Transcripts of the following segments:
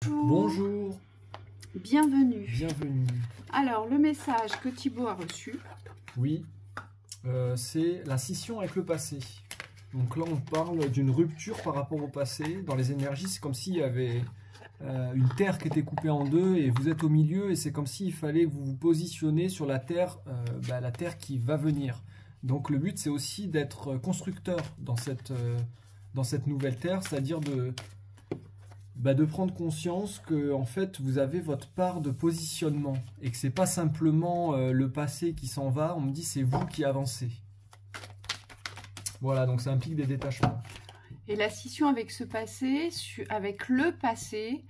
Bonjour. Bonjour. Bienvenue. Bienvenue. Alors, le message que Thibaut a reçu. Oui, c'est la scission avec le passé. Donc là, on parle d'une rupture par rapport au passé. Dans les énergies, c'est comme s'il y avait une terre qui était coupée en deux et vous êtes au milieu et c'est comme s'il fallait que vous vous positionnez sur la terre qui va venir. Donc le but, c'est aussi d'être constructeur dans cette nouvelle terre, c'est-à-dire de prendre conscience que en fait vous avez votre part de positionnement et que c'est pas simplement le passé qui s'en va. On me dit c'est vous qui avancez. Voilà, donc ça implique des détachements. Et la scission avec ce passé, avec le passé,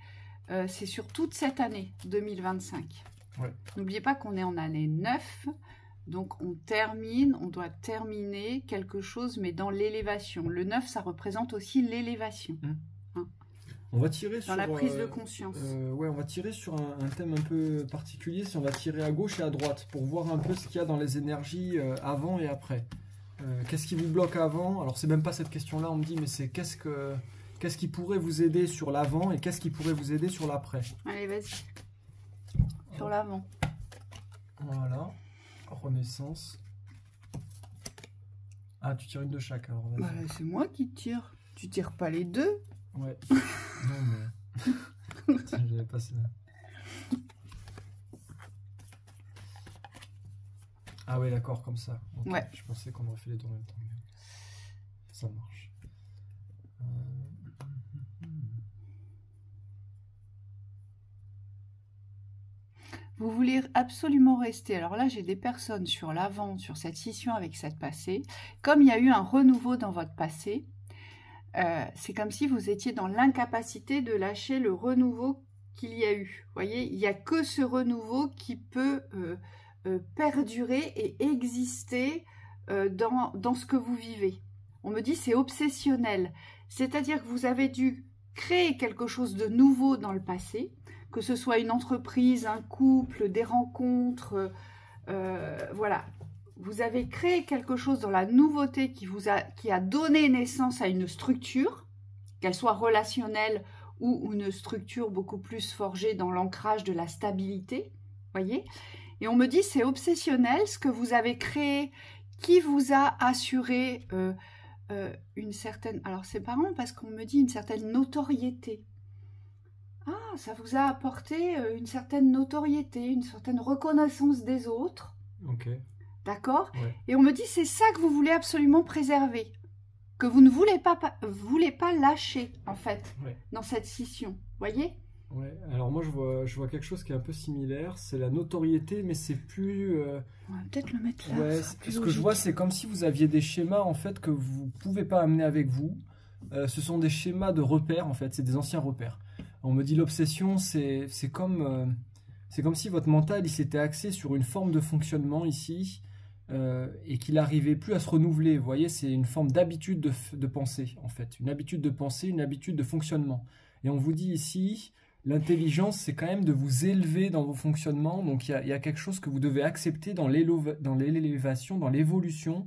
c'est sur toute cette année 2025. Ouais. N'oubliez pas qu'on est en année 9, donc on doit terminer quelque chose, mais dans l'élévation. Le 9, ça représente aussi l'élévation. On va tirer dans la prise de conscience. Ouais, on va tirer sur un thème un peu particulier. Si on va tirer à gauche et à droite pour voir un peu ce qu'il y a dans les énergies avant et après. Qu'est-ce qui vous bloque avant? Alors c'est même pas cette question-là. On me dit mais c'est qu'est-ce qui pourrait vous aider sur l'avant et qu'est-ce qui pourrait vous aider sur l'après? Allez, vas-y. Sur l'avant. Voilà. Renaissance. Ah, tu tires une de chaque alors. Bah, c'est moi qui tire. Tu tires pas les deux? Ouais. Non mais. J'avais passé là. Ah ouais, d'accord, comme ça. Okay. Ouais. Je pensais qu'on aurait fait les deux en même temps. Ça marche. Vous voulez absolument rester. Alors là, j'ai des personnes sur l'avant, sur cette scission avec cette passé. Comme il y a eu un renouveau dans votre passé, c'est comme si vous étiez dans l'incapacité de lâcher le renouveau qu'il y a eu. Vous voyez, il n'y a que ce renouveau qui peut perdurer et exister dans ce que vous vivez. On me dit c'est obsessionnel. C'est-à-dire que vous avez dû créer quelque chose de nouveau dans le passé, que ce soit une entreprise, un couple, des rencontres, voilà. Vous avez créé quelque chose dans la nouveauté qui a donné naissance à une structure, qu'elle soit relationnelle ou une structure beaucoup plus forgée dans l'ancrage de la stabilité, voyez. Et on me dit c'est obsessionnel ce que vous avez créé, qui vous a assuré une certaine... Alors c'est pas marrant parce qu'on me dit une certaine notoriété. Ah, ça vous a apporté une certaine notoriété, une certaine reconnaissance des autres. Ok. D'accord? Ouais. Et on me dit c'est ça que vous voulez absolument préserver, que vous ne voulez pas lâcher en fait, Ouais. dans cette scission, voyez? Ouais, alors moi je vois quelque chose qui est un peu similaire, c'est la notoriété, mais c'est plus... On va peut-être le mettre là. Ouais, ce que je vois, c'est comme si vous aviez des schémas en fait que vous pouvez pas amener avec vous. Ce sont des schémas de repères en fait, c'est des anciens repères. On me dit l'obsession, c'est comme si votre mental il s'était axé sur une forme de fonctionnement ici et qu'il n'arrivait plus à se renouveler. Vous voyez, c'est une forme d'habitude de pensée en fait, une habitude de pensée, une habitude de fonctionnement. Et on vous dit ici... L'intelligence, c'est quand même de vous élever dans vos fonctionnements. Donc, il y a quelque chose que vous devez accepter dans l'élévation, dans l'évolution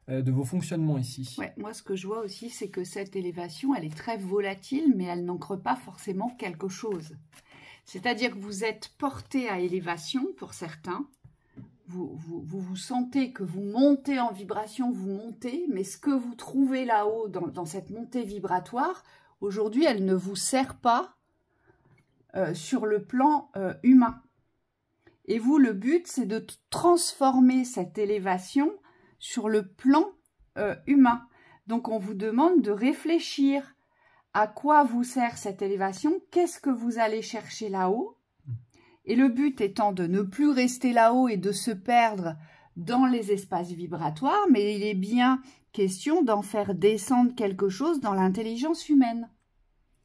de vos fonctionnements ici. Ouais, moi, ce que je vois aussi, c'est que cette élévation, elle est très volatile, mais elle n'ancre pas forcément quelque chose. C'est-à-dire que vous êtes porté à élévation pour certains. Vous sentez que vous montez en vibration, vous montez, mais ce que vous trouvez là-haut dans cette montée vibratoire, aujourd'hui, elle ne vous sert pas sur le plan humain. Et vous, le but, c'est de transformer cette élévation sur le plan humain. Donc, on vous demande de réfléchir à quoi vous sert cette élévation, qu'est-ce que vous allez chercher là-haut. Et le but étant de ne plus rester là-haut et de se perdre dans les espaces vibratoires, mais il est bien question d'en faire descendre quelque chose dans l'intelligence humaine.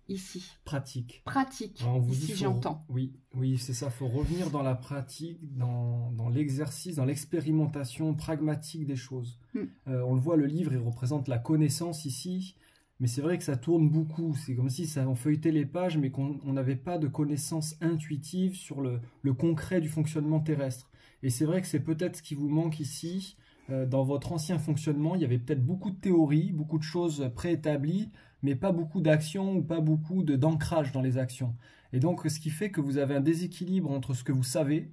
Ici. Pratique. Pratique, ici j'entends. Oui, c'est ça. Il faut revenir dans la pratique, dans l'exercice, dans l'expérimentation pragmatique des choses. On le voit, le livre, il représente la connaissance ici, mais c'est vrai que ça tourne beaucoup. C'est comme si on feuilletait les pages, mais qu'on n'avait pas de connaissance intuitive sur le concret du fonctionnement terrestre. Et c'est vrai que c'est peut-être ce qui vous manque ici. Dans votre ancien fonctionnement, il y avait peut-être beaucoup de théories, beaucoup de choses préétablies, mais pas beaucoup d'actions ou pas beaucoup d'ancrage dans les actions. Et donc, ce qui fait que vous avez un déséquilibre entre ce que vous savez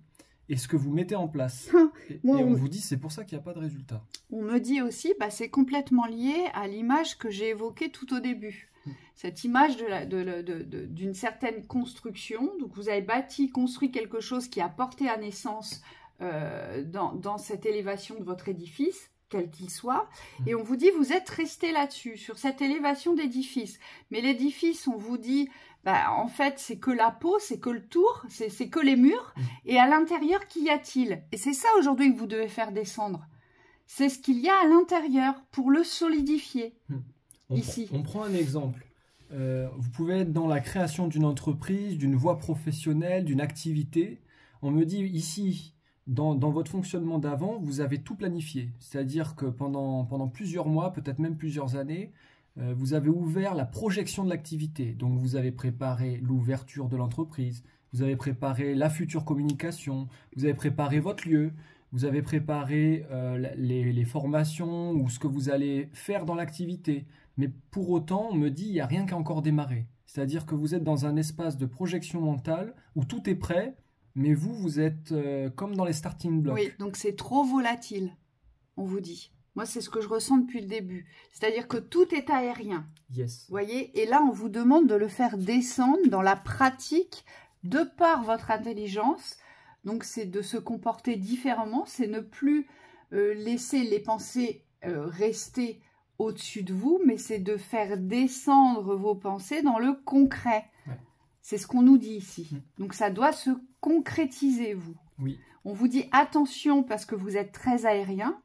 et ce que vous mettez en place. Et on vous dit, c'est pour ça qu'il n'y a pas de résultat. On me dit aussi, bah, c'est complètement lié à l'image que j'ai évoquée tout au début. Cette image d'une certaine construction. Donc, vous avez construit quelque chose qui a porté à naissance dans cette élévation de votre édifice, quel qu'il soit. Et on vous dit, vous êtes resté là-dessus, sur cette élévation d'édifice. Mais l'édifice, on vous dit... Bah, en fait, c'est que la peau, c'est que le tour, c'est que les murs. Et à l'intérieur, qu'y a-t-il? Et c'est ça aujourd'hui que vous devez faire descendre. C'est ce qu'il y a à l'intérieur pour le solidifier. Ici. On prend un exemple. Vous pouvez être dans la création d'une entreprise, d'une voie professionnelle, d'une activité. On me dit ici, dans votre fonctionnement d'avant, vous avez tout planifié. C'est-à-dire que pendant plusieurs mois, peut-être même plusieurs années, vous avez ouvert la projection de l'activité. Donc, vous avez préparé l'ouverture de l'entreprise, vous avez préparé la future communication, vous avez préparé votre lieu, vous avez préparé les formations ou ce que vous allez faire dans l'activité. Mais pour autant, on me dit, il n'y a rien qui a encore démarré. C'est-à-dire que vous êtes dans un espace de projection mentale où tout est prêt, mais vous êtes comme dans les starting blocks. Oui, donc c'est trop volatile, on vous dit. Moi, c'est ce que je ressens depuis le début. C'est-à-dire que tout est aérien. Yes. Vous voyez? Et là, on vous demande de le faire descendre dans la pratique de par votre intelligence. Donc, c'est de se comporter différemment. C'est ne plus laisser les pensées rester au-dessus de vous, mais c'est de faire descendre vos pensées dans le concret. Ouais. C'est ce qu'on nous dit ici. Donc, ça doit se concrétiser, vous. Oui. On vous dit attention parce que vous êtes très aérien.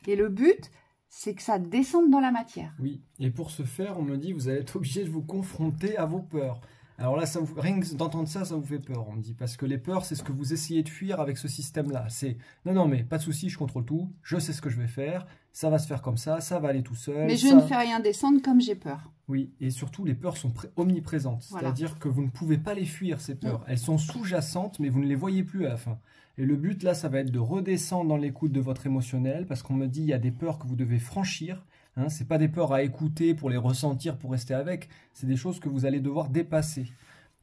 Et le but, c'est que ça descende dans la matière. Oui, et pour ce faire, on me dit, vous allez être obligé de vous confronter à vos peurs. Alors là, rien que d'entendre ça, ça vous fait peur, on me dit. Parce que les peurs, c'est ce que vous essayez de fuir avec ce système-là. C'est, non, mais pas de souci, je contrôle tout, je sais ce que je vais faire, ça va se faire comme ça va aller tout seul. Mais je ne fais rien descendre comme j'ai peur. Oui, et surtout, les peurs sont omniprésentes. Voilà. C'est-à-dire que vous ne pouvez pas les fuir, ces peurs. Elles sont sous-jacentes, mais vous ne les voyez plus à la fin. Et le but, là, ça va être de redescendre dans l'écoute de votre émotionnel, parce qu'on me dit, il y a des peurs que vous devez franchir. Hein, ce n'est pas des peurs à écouter pour les ressentir, pour rester avec. C'est des choses que vous allez devoir dépasser.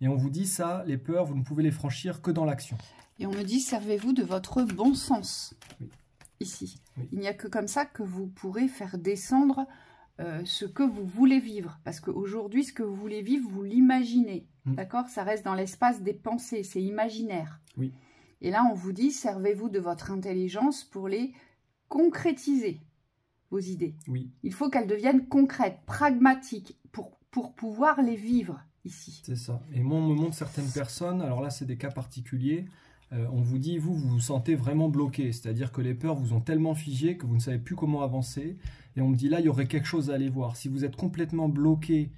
Et on vous dit ça, les peurs, vous ne pouvez les franchir que dans l'action. Et on me dit, servez-vous de votre bon sens, oui. Ici. Oui. Il n'y a que comme ça que vous pourrez faire descendre ce que vous voulez vivre. Parce qu'aujourd'hui, ce que vous voulez vivre, vous l'imaginez. D'accord? Ça reste dans l'espace des pensées, c'est imaginaire. Oui. Et là, on vous dit, servez-vous de votre intelligence pour les concrétiser, vos idées. Oui. Il faut qu'elles deviennent concrètes, pragmatiques, pour pouvoir les vivre ici. C'est ça. Et moi, on me montre certaines personnes, alors là, c'est des cas particuliers, on vous dit, vous vous sentez vraiment bloqué, c'est-à-dire que les peurs vous ont tellement figé que vous ne savez plus comment avancer. Et on me dit, là, il y aurait quelque chose à aller voir. Si vous êtes complètement bloqué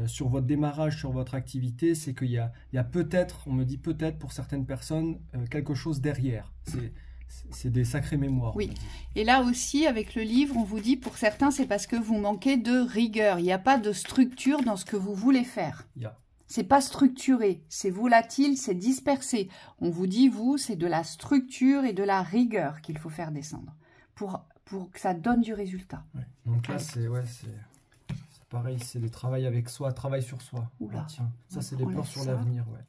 sur votre démarrage, sur votre activité, c'est qu'il y a peut-être, on me dit peut-être pour certaines personnes, quelque chose derrière. C'est des sacrées mémoires. Oui, et là aussi, avec le livre, on vous dit, pour certains, c'est parce que vous manquez de rigueur. Il n'y a pas de structure dans ce que vous voulez faire. C'est pas structuré, c'est volatile, c'est dispersé. On vous dit, vous, c'est de la structure et de la rigueur qu'il faut faire descendre pour que ça donne du résultat. Ouais. Donc là, c'est pareil, c'est le travail avec soi, travail sur soi. Oula. Ah, tiens, ça, c'est des peurs sur l'avenir. Ouais.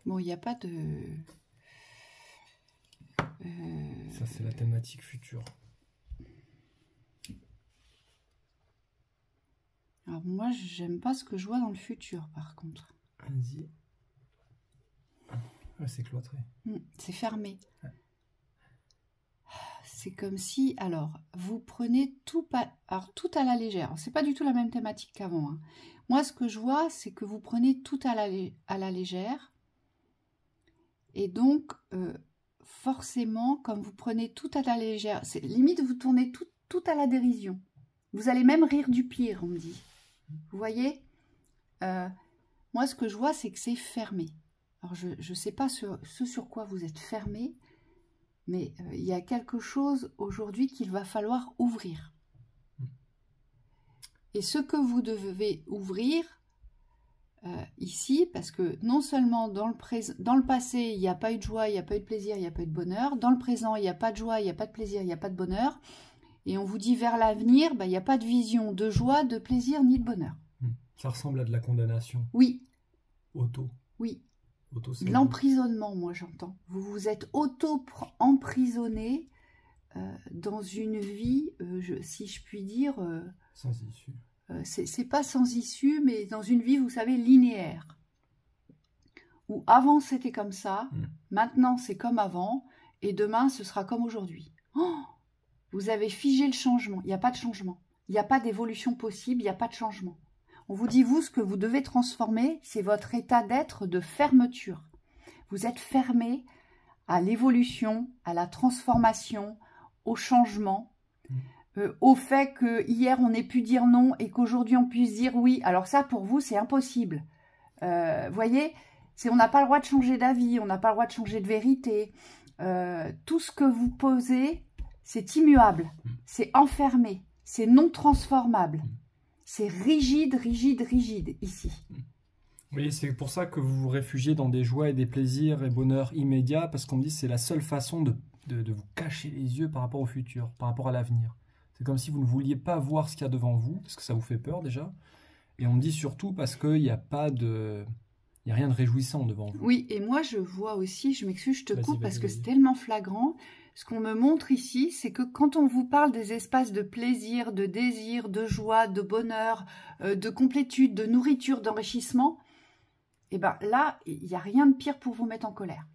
Bon, il n'y a pas de... Ça, c'est la thématique future. Alors moi, j'aime pas ce que je vois dans le futur, par contre. Vas-y. Ouais, c'est cloîtré. C'est fermé. Ouais. C'est comme si, alors, vous prenez tout à la légère. C'est pas du tout la même thématique qu'avant. Hein. Moi, ce que je vois, c'est que vous prenez tout à la légère. Et donc, forcément, comme vous prenez tout à la légère, limite, vous tournez tout à la dérision. Vous allez même rire du pire, on me dit. Vous voyez, moi, ce que je vois, c'est que c'est fermé. Alors, je ne sais pas ce sur quoi vous êtes fermé, mais il y a quelque chose aujourd'hui qu'il va falloir ouvrir. Et ce que vous devez ouvrir ici, parce que non seulement dans le passé, il n'y a pas eu de joie, il n'y a pas eu de plaisir, il n'y a pas eu de bonheur. Dans le présent, il n'y a pas de joie, il n'y a pas de plaisir, il n'y a pas de bonheur. Et on vous dit vers l'avenir, il n'y a pas de vision, de joie, de plaisir, ni de bonheur. Ça ressemble à de la condamnation. Oui. Auto. Oui. C'est l'emprisonnement, moi j'entends. Vous vous êtes auto-emprisonné dans une vie, si je puis dire... sans issue. C'est pas sans issue, mais dans une vie, vous savez, linéaire. Où avant c'était comme ça, maintenant c'est comme avant, et demain ce sera comme aujourd'hui. Oh, vous avez figé le changement, il n'y a pas de changement. Il n'y a pas d'évolution possible, il n'y a pas de changement. On vous dit, vous, ce que vous devez transformer, c'est votre état d'être de fermeture. Vous êtes fermé à l'évolution, à la transformation, au changement, au fait que hier on ait pu dire non et qu'aujourd'hui on puisse dire oui. Alors ça, pour vous, c'est impossible. Voyez, on n'a pas le droit de changer d'avis, on n'a pas le droit de changer de vérité. Tout ce que vous posez, c'est immuable, c'est enfermé, c'est non transformable. C'est rigide, rigide, rigide, ici. Oui, c'est pour ça que vous vous réfugiez dans des joies et des plaisirs et bonheurs immédiats, parce qu'on me dit que c'est la seule façon de vous cacher les yeux par rapport au futur, par rapport à l'avenir. C'est comme si vous ne vouliez pas voir ce qu'il y a devant vous, parce que ça vous fait peur déjà. Et on me dit surtout parce qu'il n'y a pas de... Il n'y a rien de réjouissant devant vous. Oui, et moi je vois aussi, je m'excuse, je te coupe parce que c'est tellement flagrant. Ce qu'on me montre ici, c'est que quand on vous parle des espaces de plaisir, de désir, de joie, de bonheur, de complétude, de nourriture, d'enrichissement, eh ben là, il n'y a rien de pire pour vous mettre en colère.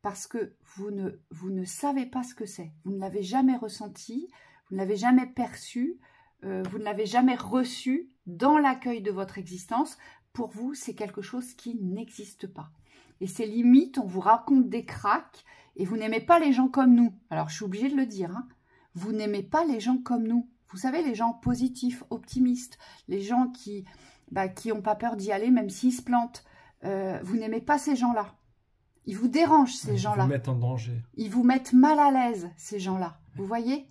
Parce que vous ne savez pas ce que c'est. Vous ne l'avez jamais ressenti, vous ne l'avez jamais perçu, vous ne l'avez jamais reçu dans l'accueil de votre existence. Pour vous, c'est quelque chose qui n'existe pas. Et c'est limite, on vous raconte des cracks et vous n'aimez pas les gens comme nous. Alors, je suis obligée de le dire, hein. Vous n'aimez pas les gens comme nous. Vous savez, les gens positifs, optimistes, les gens qui n'ont pas peur d'y aller même s'ils se plantent. Vous n'aimez pas ces gens-là. Ils vous dérangent, ces gens-là. Ils vous mettent en danger. Ils vous mettent mal à l'aise, ces gens-là. Vous voyez ?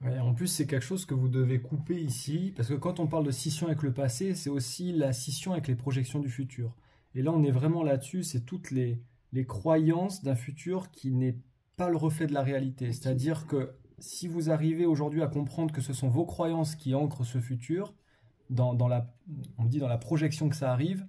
Ouais, en plus, c'est quelque chose que vous devez couper ici, parce que quand on parle de scission avec le passé, c'est aussi la scission avec les projections du futur. Et là, on est vraiment là-dessus, c'est toutes les croyances d'un futur qui n'est pas le reflet de la réalité. C'est-à-dire que si vous arrivez aujourd'hui à comprendre que ce sont vos croyances qui ancrent ce futur, on me dit dans la projection que ça arrive,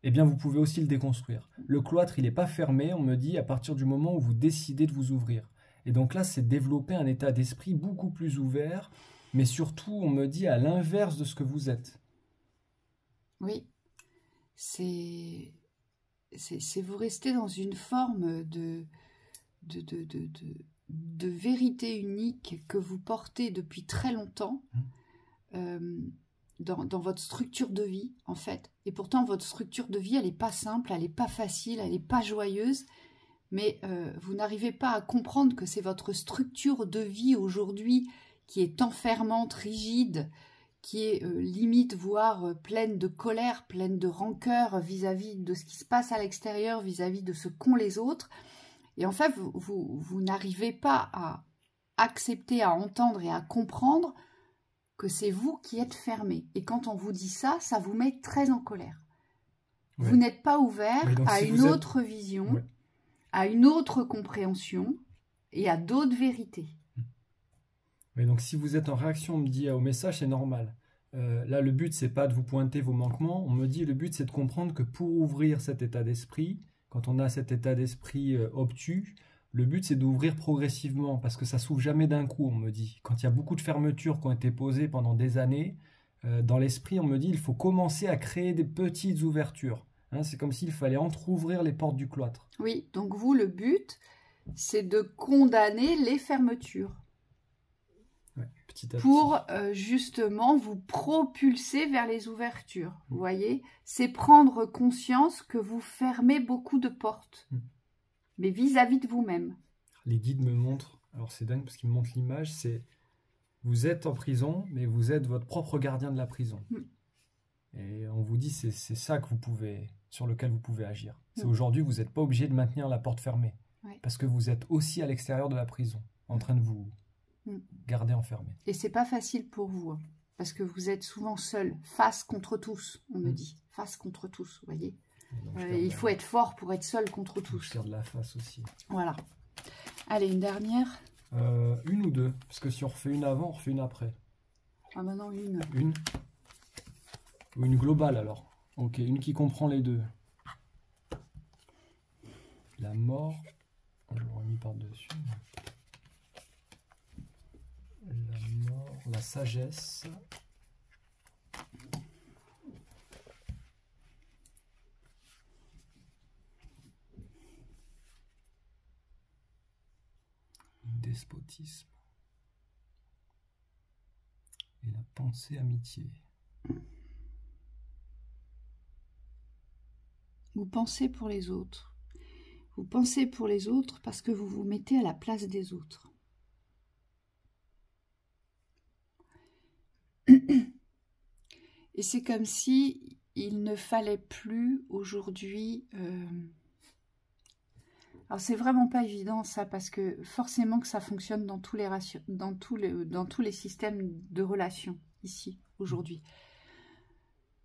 eh bien, vous pouvez aussi le déconstruire. Le cloître, il n'est pas fermé, on me dit, à partir du moment où vous décidez de vous ouvrir. Et donc là, c'est développer un état d'esprit beaucoup plus ouvert, mais surtout, on me dit, à l'inverse de ce que vous êtes. Oui, c'est vous rester dans une forme de vérité unique que vous portez depuis très longtemps, dans votre structure de vie, en fait. Et pourtant, votre structure de vie, elle n'est pas simple, elle n'est pas facile, elle n'est pas joyeuse, mais vous n'arrivez pas à comprendre que c'est votre structure de vie aujourd'hui qui est enfermante, rigide, qui est limite, voire pleine de colère, pleine de rancœur vis-à-vis de ce qui se passe à l'extérieur, vis-à-vis de ce qu'ont les autres. Et en fait, vous n'arrivez pas à accepter, à entendre et à comprendre que c'est vous qui êtes fermé. Et quand on vous dit ça, ça vous met très en colère. Ouais. Vous n'êtes pas ouvert à une autre vision, à une autre compréhension et à d'autres vérités. Mais donc si vous êtes en réaction, on me dit au message, c'est normal. Là, le but, c'est pas de vous pointer vos manquements. On me dit, le but, c'est de comprendre que pour ouvrir cet état d'esprit, quand on a cet état d'esprit obtus, le but, c'est d'ouvrir progressivement, parce que ça s'ouvre jamais d'un coup, on me dit. Quand il y a beaucoup de fermetures qui ont été posées pendant des années, dans l'esprit, on me dit, il faut commencer à créer des petites ouvertures. Hein, c'est comme s'il fallait entrouvrir les portes du cloître. Oui, donc vous, le but, c'est de condamner les fermetures. Petit à petit. Pour justement vous propulser vers les ouvertures. Vous voyez, c'est prendre conscience que vous fermez beaucoup de portes, mais vis-à-vis de vous-même. Les guides me montrent, alors c'est dingue parce qu'ils me montrent l'image, c'est vous êtes en prison, mais vous êtes votre propre gardien de la prison. Et on vous dit c'est ça que vous pouvez, sur lequel vous pouvez agir. C'est aujourd'hui, vous n'êtes pas obligé de maintenir la porte fermée, parce que vous êtes aussi à l'extérieur de la prison, en train de vous garder enfermé. Et c'est pas facile pour vous, hein, parce que vous êtes souvent seul, face contre tous, on me dit, face contre tous, vous voyez. Il faut être fort pour être seul contre tous. Je garde la face aussi. Voilà. Allez, une dernière. Une ou deux? Parce que si on refait une avant, on refait une après. Ah bah non, une. Une? Ou une globale alors? Ok, une qui comprend les deux. La mort, je l'aurais mis par-dessus. La mort, la sagesse. Despotisme. Et la pensée amitié. Vous pensez pour les autres. Vous pensez pour les autres parce que vous vous mettez à la place des autres. Et c'est comme si il ne fallait plus aujourd'hui... Alors c'est vraiment pas évident ça, parce que forcément que ça fonctionne dans tous les systèmes de relations ici, aujourd'hui.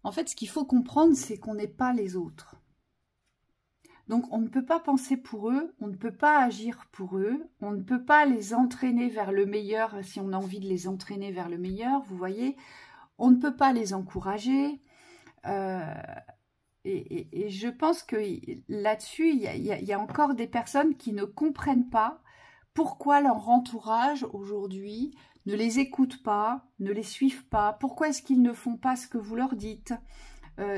En fait, ce qu'il faut comprendre, c'est qu'on n'est pas les autres. Donc on ne peut pas penser pour eux, on ne peut pas agir pour eux, on ne peut pas les entraîner vers le meilleur si on a envie de les entraîner vers le meilleur, vous voyez. On ne peut pas les encourager. Et je pense que là-dessus, il y a encore des personnes qui ne comprennent pas pourquoi leur entourage aujourd'hui ne les écoute pas, ne les suivent pas. Pourquoi est-ce qu'ils ne font pas ce que vous leur dites?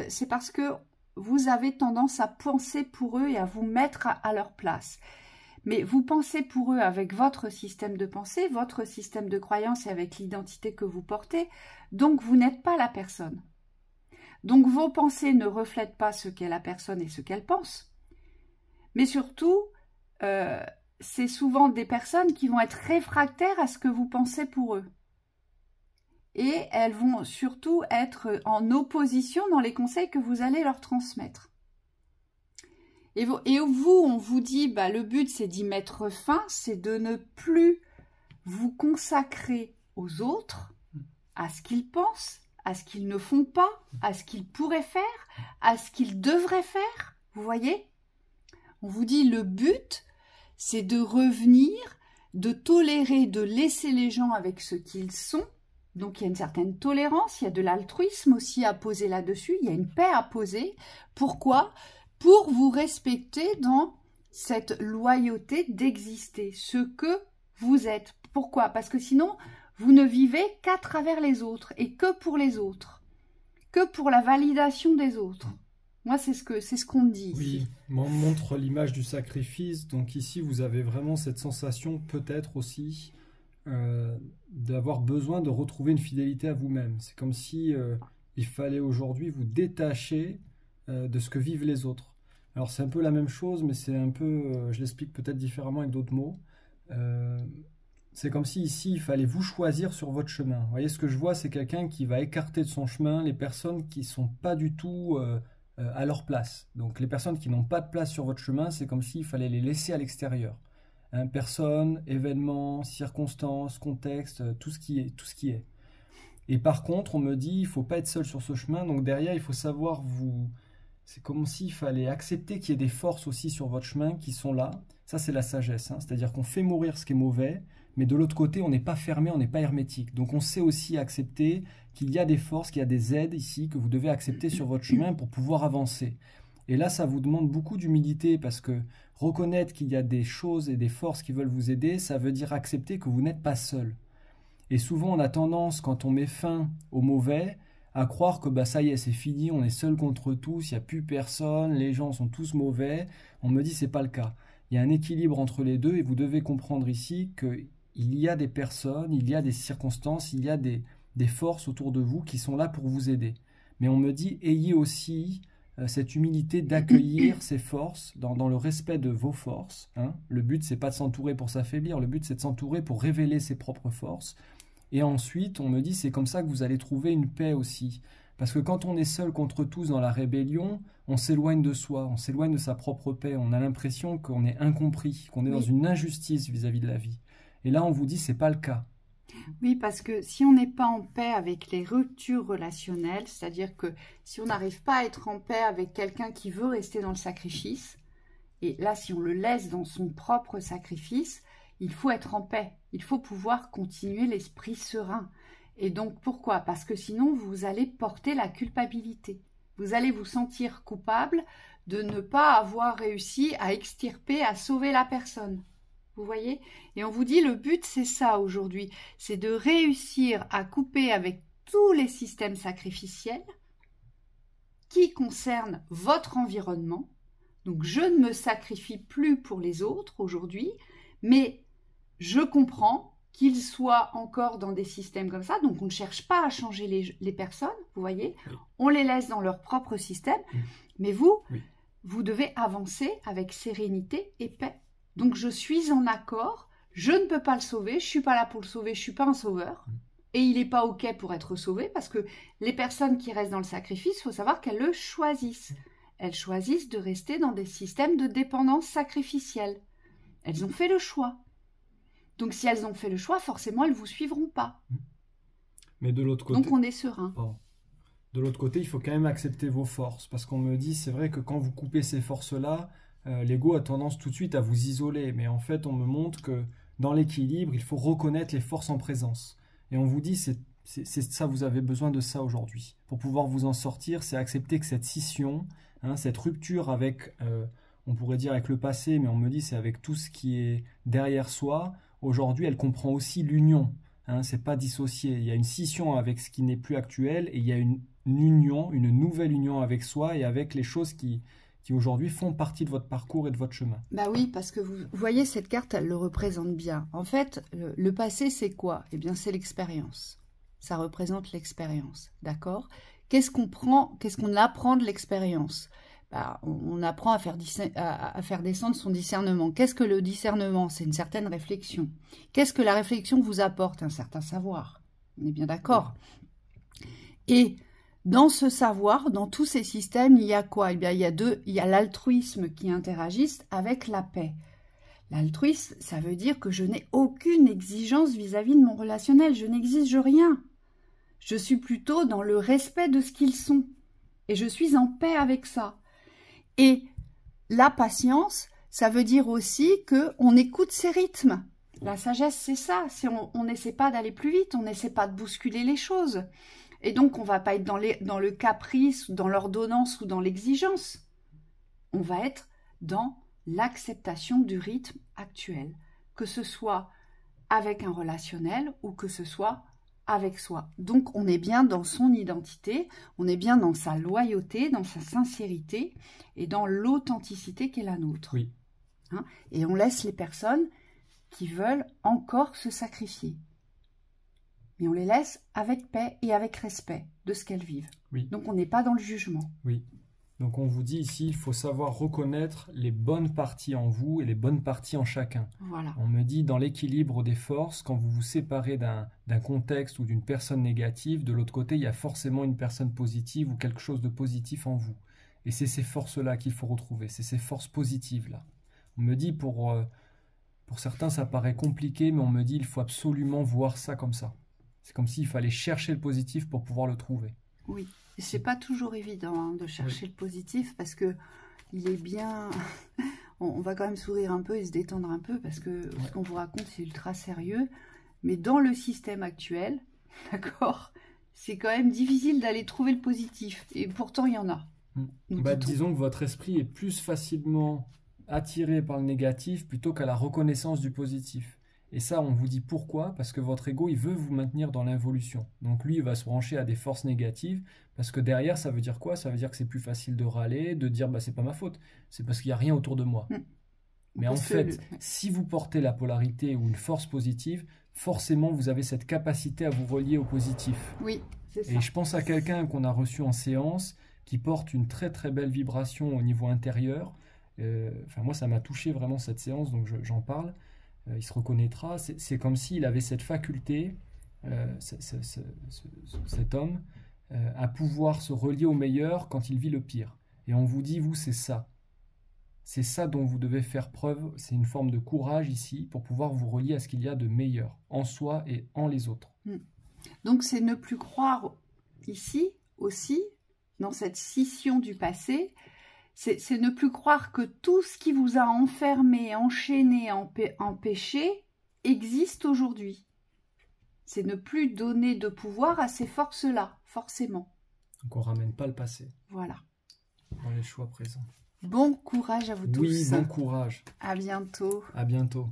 C'est parce que vous avez tendance à penser pour eux et à vous mettre à leur place. Mais vous pensez pour eux avec votre système de pensée, votre système de croyance et avec l'identité que vous portez. Donc, vous n'êtes pas la personne. Donc, vos pensées ne reflètent pas ce qu'est la personne et ce qu'elle pense. Mais surtout, c'est souvent des personnes qui vont être réfractaires à ce que vous pensez pour eux. Et elles vont surtout être en opposition dans les conseils que vous allez leur transmettre. Et vous, on vous dit, bah, le but c'est d'y mettre fin, c'est de ne plus vous consacrer aux autres, à ce qu'ils pensent, à ce qu'ils ne font pas, à ce qu'ils pourraient faire, à ce qu'ils devraient faire. Vous voyez? On vous dit, le but, c'est de revenir, de tolérer, de laisser les gens avec ce qu'ils sont. Donc, il y a une certaine tolérance, il y a de l'altruisme aussi à poser là-dessus, il y a une paix à poser. Pourquoi? Pour vous respecter dans cette loyauté d'exister, ce que vous êtes. Pourquoi? Parce que sinon, vous ne vivez qu'à travers les autres et que pour les autres, que pour la validation des autres. Moi, c'est ce qu'on me dit ici. Oui, on montre l'image du sacrifice. Donc ici, vous avez vraiment cette sensation peut-être aussi d'avoir besoin de retrouver une fidélité à vous-même. C'est comme si il fallait aujourd'hui vous détacher de ce que vivent les autres. Alors c'est un peu la même chose, mais c'est un peu, je l'explique peut-être différemment avec d'autres mots. C'est comme si ici, il fallait vous choisir sur votre chemin. Vous voyez, ce que je vois, c'est quelqu'un qui va écarter de son chemin les personnes qui ne sont pas du tout à leur place. Donc les personnes qui n'ont pas de place sur votre chemin, c'est comme s'il fallait les laisser à l'extérieur. Hein, personnes, événements, circonstances, contexte, tout ce qui est. Et par contre, on me dit, il ne faut pas être seul sur ce chemin, donc derrière, il faut savoir vous... C'est comme s'il fallait accepter qu'il y ait des forces aussi sur votre chemin qui sont là. Ça, c'est la sagesse. Hein. C'est-à-dire qu'on fait mourir ce qui est mauvais, mais de l'autre côté, on n'est pas fermé, on n'est pas hermétique. Donc on sait aussi accepter qu'il y a des forces, qu'il y a des aides ici que vous devez accepter sur votre chemin pour pouvoir avancer. Et là, ça vous demande beaucoup d'humilité parce que reconnaître qu'il y a des choses et des forces qui veulent vous aider, ça veut dire accepter que vous n'êtes pas seul. Et souvent, on a tendance, quand on met fin au mauvais, à croire que bah, ça y est, c'est fini, on est seul contre tous, il n'y a plus personne, les gens sont tous mauvais. On me dit, c'est pas le cas. Il y a un équilibre entre les deux et vous devez comprendre ici qu'il y a des personnes, il y a des circonstances, il y a des forces autour de vous qui sont là pour vous aider. Mais on me dit, ayez aussi cette humilité d'accueillir ces forces dans le respect de vos forces. Hein. Le but, c'est pas de s'entourer pour s'affaiblir, le but, c'est de s'entourer pour révéler ses propres forces. Et ensuite, on me dit, c'est comme ça que vous allez trouver une paix aussi. Parce que quand on est seul contre tous dans la rébellion, on s'éloigne de soi, on s'éloigne de sa propre paix. On a l'impression qu'on est incompris, qu'on est dans une injustice vis-à-vis de la vie. Et là, on vous dit, c'est pas le cas. Oui, parce que si on n'est pas en paix avec les ruptures relationnelles, c'est-à-dire que si on n'arrive pas à être en paix avec quelqu'un qui veut rester dans le sacrifice, et là, si on le laisse dans son propre sacrifice, il faut être en paix. Il faut pouvoir continuer l'esprit serein. Et donc, pourquoi? Parce que sinon, vous allez porter la culpabilité. Vous allez vous sentir coupable de ne pas avoir réussi à extirper, à sauver la personne. Vous voyez? Et on vous dit, le but, c'est ça aujourd'hui. C'est de réussir à couper avec tous les systèmes sacrificiels qui concernent votre environnement. Donc, je ne me sacrifie plus pour les autres aujourd'hui, mais je comprends qu'ils soient encore dans des systèmes comme ça. Donc, on ne cherche pas à changer les personnes, vous voyez. Oui. On les laisse dans leur propre système. Oui. Mais vous, Oui. vous devez avancer avec sérénité et paix. Donc, je suis en accord. Je ne peux pas le sauver. Je ne suis pas là pour le sauver. Je ne suis pas un sauveur. Et il n'est pas OK pour être sauvé parce que les personnes qui restent dans le sacrifice, il faut savoir qu'elles le choisissent. Elles choisissent de rester dans des systèmes de dépendance sacrificielle. Elles ont fait le choix. Donc, si elles ont fait le choix, forcément, elles ne vous suivront pas. Mais de l'autre côté... Donc, on est serein. De l'autre côté, il faut quand même accepter vos forces. Parce qu'on me dit, c'est vrai que quand vous coupez ces forces-là, l'ego a tendance tout de suite à vous isoler. Mais en fait, on me montre que dans l'équilibre, il faut reconnaître les forces en présence. Et on vous dit, c'est ça, vous avez besoin de ça aujourd'hui. Pour pouvoir vous en sortir, c'est accepter que cette scission, cette rupture avec, on pourrait dire avec le passé, mais on me dit c'est avec tout ce qui est derrière soi. Aujourd'hui, elle comprend aussi l'union. C'est pas dissocié. Il y a une scission avec ce qui n'est plus actuel et il y a une union, une nouvelle union avec soi et avec les choses qui aujourd'hui font partie de votre parcours et de votre chemin. Bah oui, parce que vous voyez, cette carte, elle le représente bien. En fait, le passé, c'est quoi? Eh bien, c'est l'expérience. Ça représente l'expérience, d'accord? Qu'est-ce qu'on apprend de l'expérience? Bah, on apprend à faire descendre son discernement. Qu'est-ce que le discernement? C'est une certaine réflexion. Qu'est-ce que la réflexion vous apporte? Un certain savoir. On est bien d'accord. Et dans ce savoir, dans tous ces systèmes, il y a quoi? Eh bien, il y a l'altruisme qui interagisse avec la paix. L'altruisme, ça veut dire que je n'ai aucune exigence vis-à-vis de mon relationnel. Je n'exige rien. Je suis plutôt dans le respect de ce qu'ils sont. Et je suis en paix avec ça. Et la patience, ça veut dire aussi qu'on écoute ses rythmes. La sagesse, c'est ça. On n'essaie pas d'aller plus vite, on n'essaie pas de bousculer les choses. Et donc, on ne va pas être dans le caprice, dans l'ordonnance ou dans l'exigence. On va être dans l'acceptation du rythme actuel, que ce soit avec un relationnel ou que ce soit avec soi. Donc, on est bien dans son identité, on est bien dans sa loyauté, dans sa sincérité et dans l'authenticité qui est la nôtre. Oui. Et on laisse les personnes qui veulent encore se sacrifier. Mais on les laisse avec paix et avec respect de ce qu'elles vivent. Oui. Donc, on n'est pas dans le jugement. Oui. Donc, on vous dit ici, il faut savoir reconnaître les bonnes parties en vous et les bonnes parties en chacun. Voilà. On me dit, dans l'équilibre des forces, quand vous vous séparez d'un contexte ou d'une personne négative, de l'autre côté, il y a forcément une personne positive ou quelque chose de positif en vous. Et c'est ces forces-là qu'il faut retrouver, c'est ces forces positives-là. On me dit, pour certains, ça paraît compliqué, mais on me dit, il faut absolument voir ça comme ça. C'est comme s'il fallait chercher le positif pour pouvoir le trouver. Oui, et c'est pas toujours évident de chercher le positif parce que il est bien... on va quand même sourire un peu et se détendre un peu parce que ce qu'on vous raconte, c'est ultra sérieux. Mais dans le système actuel, d'accord, c'est quand même difficile d'aller trouver le positif. Et pourtant, il y en a. Disons que votre esprit est plus facilement attiré par le négatif plutôt qu'à la reconnaissance du positif. Et ça, on vous dit pourquoi? Parce que votre ego, il veut vous maintenir dans l'involution. Donc lui, il va se brancher à des forces négatives, parce que derrière, ça veut dire quoi? Ça veut dire que c'est plus facile de râler, de dire, c'est pas ma faute, c'est parce qu'il n'y a rien autour de moi. Mais en fait, si vous portez la polarité ou une force positive, forcément, vous avez cette capacité à vous relier au positif. Oui, c'est ça. Et je pense à quelqu'un qu'on a reçu en séance, qui porte une très très belle vibration au niveau intérieur. Moi, ça m'a touché vraiment cette séance, donc j'en parle. Il se reconnaîtra. C'est comme s'il avait cette faculté, cet homme, à pouvoir se relier au meilleur quand il vit le pire. Et on vous dit, vous, c'est ça. C'est ça dont vous devez faire preuve. C'est une forme de courage ici pour pouvoir vous relier à ce qu'il y a de meilleur en soi et en les autres. Donc, c'est ne plus croire ici aussi, dans cette scission du passé, c'est ne plus croire que tout ce qui vous a enfermé, enchaîné, empêché, existe aujourd'hui. C'est ne plus donner de pouvoir à ces forces-là, forcément. Donc on ramène pas le passé. Voilà. Dans les choix présents. Bon courage à vous tous. Oui, bon courage. À bientôt. À bientôt.